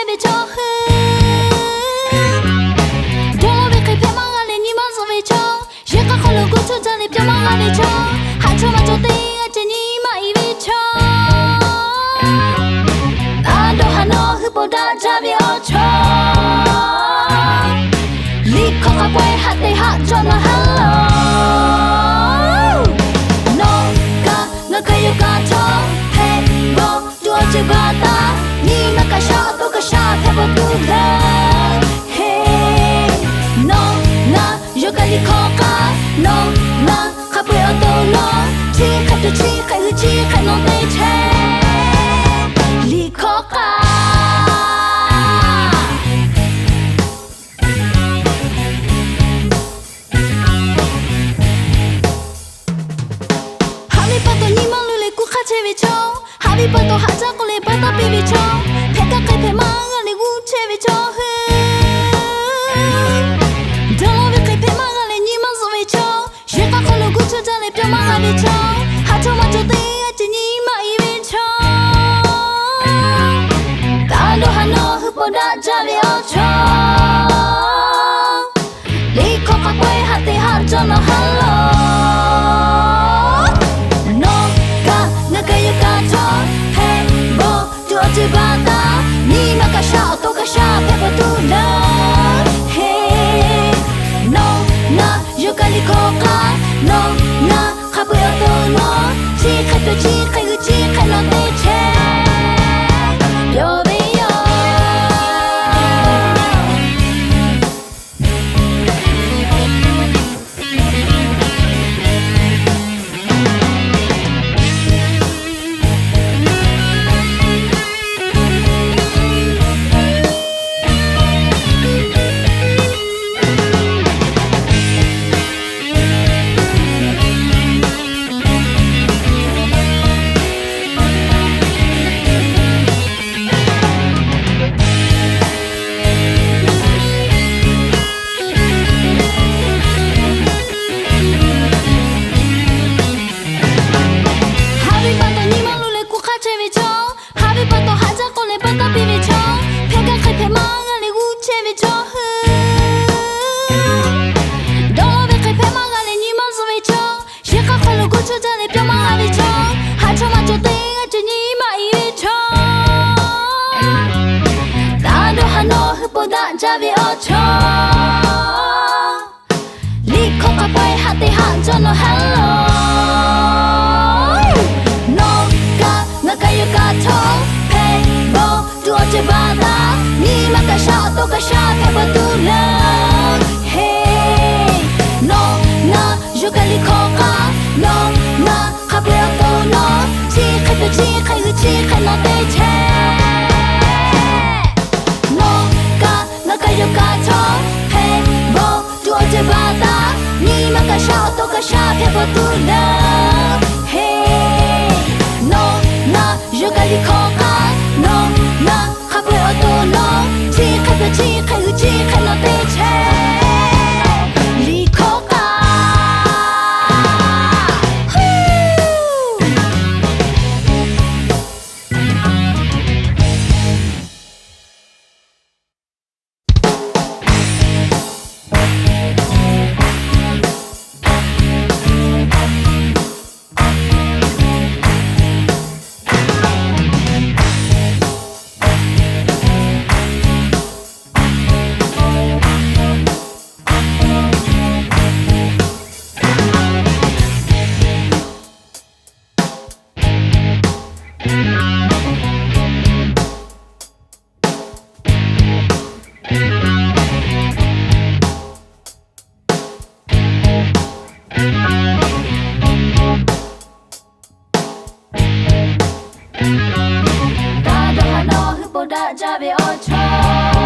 về cho hư đó về cái phép mang lại như mang rồi về cho riêng các con lừa cũng cho ra để cho mang lại về cho hai cho mà cho tiền ở trên như mãi về cho ta đâu hà nội hư bộ đã ra về ở cho lý khó khăn quay hạt để hạ cho nó hello no ca ngã cây yêu ca cho hey bo đua chơi ba ta ni na ca sa to ca sa theo bao tu la hey no na yo ca lý khó ca no na khắp nơi ở đâu nó chi khai tu chi khai hư chi khai non tây che lý khó ca Happy birthday hạ ra con lên bắt ta baby cho phép các cây phải mang ở lên u chơi về cho hư đó về cây phải mang ở lên như mang rồi về cho riêng các con lừa cũng cho ra lên biểu mang lại về cho hạ cho mà cho tiền ở trên như mãi về cho ta đâu hà nội hư bộ đã ra về ở cho đi khó khăn quay hạ tê hạ cho nó hello bata ni na ka sha to ka sha pe pa tu la hey no na yo ka li ko ka no na kha bu yo to no chi khai to chi khai gu chi khai no te che yo be yo ra về ở cho lý khó khăn quay hạ tê hạ cho nó hello no ca ngã cây yêu ca cho hey bo đua chơi ba ta ni mà ca sa to ca sa theo bao tu la hey no na yo ca lý khó khăn no na khắp nơi đâu nó chi khai tu chi khai hư chi khai nó tê che yo ka cho hey bo đua chơi ba ta ni mà ca sa to ca sa theo bao tu la hey no na yo ka li khó khăn no na khắp nơi ở đâu nó chi khai tu chi khai hư chi khai nó tê che li khó khăn ta đâu hà nội hư bộ đã ra về ở cho